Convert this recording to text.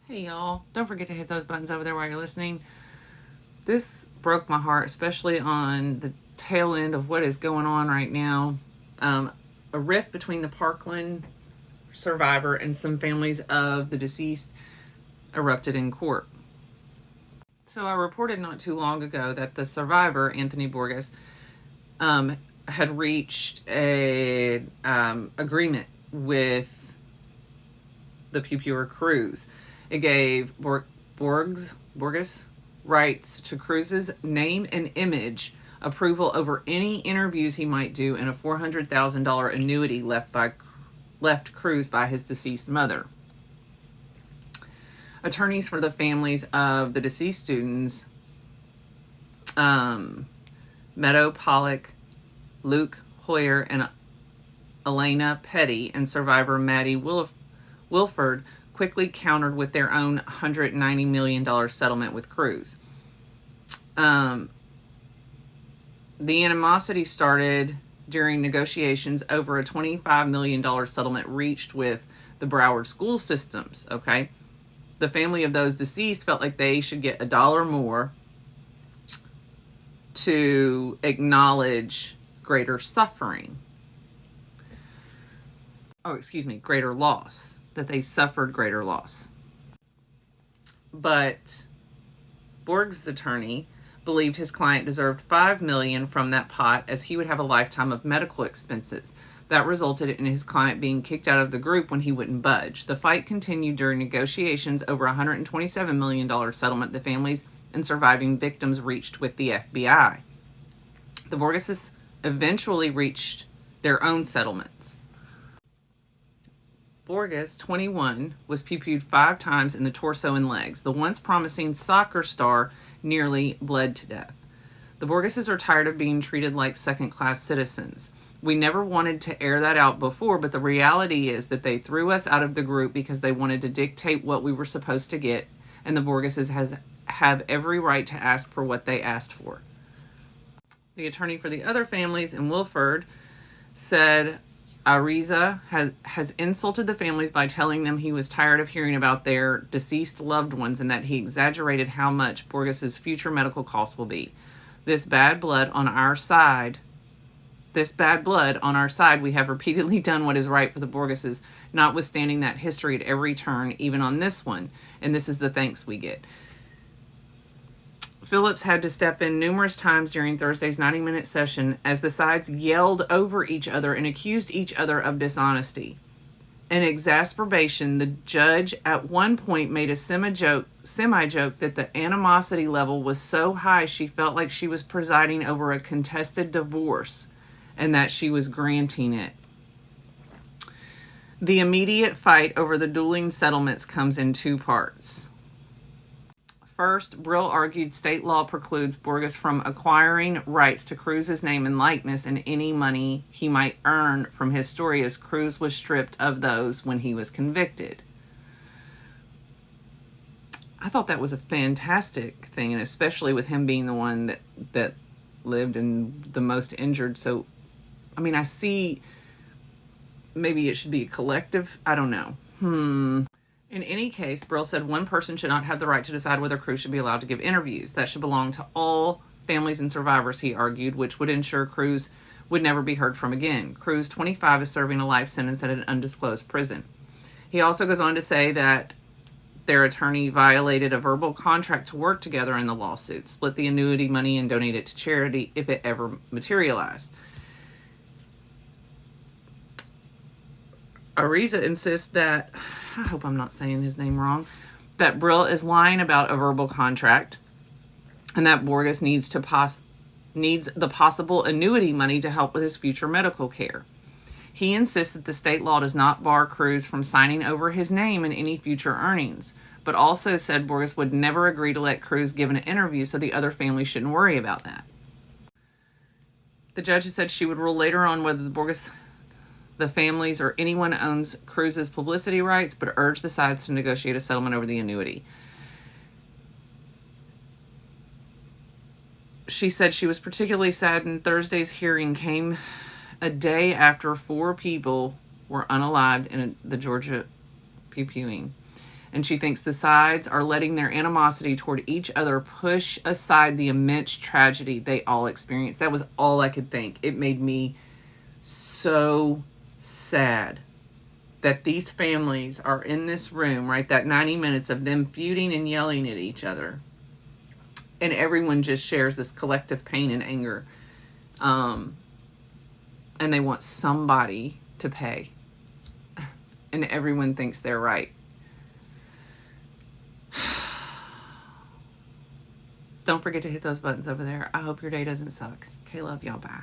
Hey y'all, don't forget to hit those buttons over there while you're listening. This broke my heart, especially on the tail end of what is going on right now. A rift between the Parkland survivor and some families of the deceased erupted in court. So I reported not too long ago that the survivor, Anthony Borges, had reached a agreement with the Pupuer Cruise. It gave Borges rights to Cruz's name and image, approval over any interviews he might do, and a $400,000 annuity left Cruz by his deceased mother. Attorneys for the families of the deceased students, Meadow Pollock, Luke Hoyer, and Elena Petty, and survivor Maddie Wilford quickly countered with their own $190 million settlement with Cruz. The animosity started during negotiations over a $25 million settlement reached with the Broward school systems, okay? The family of those deceased felt like they should get $1 more to acknowledge greater suffering. Greater loss. That they suffered greater loss. But Borg's attorney believed his client deserved $5 million from that pot, as he would have a lifetime of medical expenses. That resulted in his client being kicked out of the group when he wouldn't budge. The fight continued during negotiations over a $127 million settlement the families and surviving victims reached with the FBI. The Borgeses eventually reached their own settlements. Borges, 21, was PPU'd 5 times in the torso and legs. The once promising soccer star nearly bled to death. The Borgeses are tired of being treated like second-class citizens. We never wanted to air that out before, but the reality is that they threw us out of the group because they wanted to dictate what we were supposed to get, and the Borgeses have every right to ask for what they asked for. The attorney for the other families in Wilford said Ariza has insulted the families by telling them he was tired of hearing about their deceased loved ones and that he exaggerated how much Borges's future medical costs will be. This bad blood on our side, we have repeatedly done what is right for the Borgeses, notwithstanding that history at every turn, even on this one. And this is the thanks we get. Phillips had to step in numerous times during Thursday's 90-minute session as the sides yelled over each other and accused each other of dishonesty. In exasperation, the judge at one point made a semi-joke that the animosity level was so high she felt like she was presiding over a contested divorce and that she was granting it. The immediate fight over the dueling settlements comes in 2 parts. First, Brill argued state law precludes Borges from acquiring rights to Cruz's name and likeness and any money he might earn from his story, as Cruz was stripped of those when he was convicted. I thought that was a fantastic thing, and especially with him being the one that lived and the most injured. So, I mean, I see maybe it should be a collective. I don't know. In any case, Brill said one person should not have the right to decide whether Cruz should be allowed to give interviews. That should belong to all families and survivors, he argued, which would ensure Cruz would never be heard from again. Cruz, 25, is serving a life sentence at an undisclosed prison. He also goes on to say that their attorney violated a verbal contract to work together in the lawsuit, split the annuity money, and donate it to charity if it ever materialized. Ariza insists that, I hope I'm not saying his name wrong, that Brill is lying about a verbal contract and that Borges needs the possible annuity money to help with his future medical care. He insists that the state law does not bar Cruz from signing over his name and any future earnings, but also said Borges would never agree to let Cruz give an interview, so the other family shouldn't worry about that. The judge has said she would rule later on whether the families or anyone owns Cruz's publicity rights, but urged the sides to negotiate a settlement over the annuity. She said she was particularly saddened Thursday's hearing came a day after 4 people were unalived in the Georgia PPUing, And she thinks the sides are letting their animosity toward each other push aside the immense tragedy they all experienced. That was all I could think. It made me so sad that these families are in this room, right? That 90 minutes of them feuding and yelling at each other. And everyone just shares this collective pain and anger. And they want somebody to pay. And everyone thinks they're right. Don't forget to hit those buttons over there. I hope your day doesn't suck. Okay, love y'all. Bye.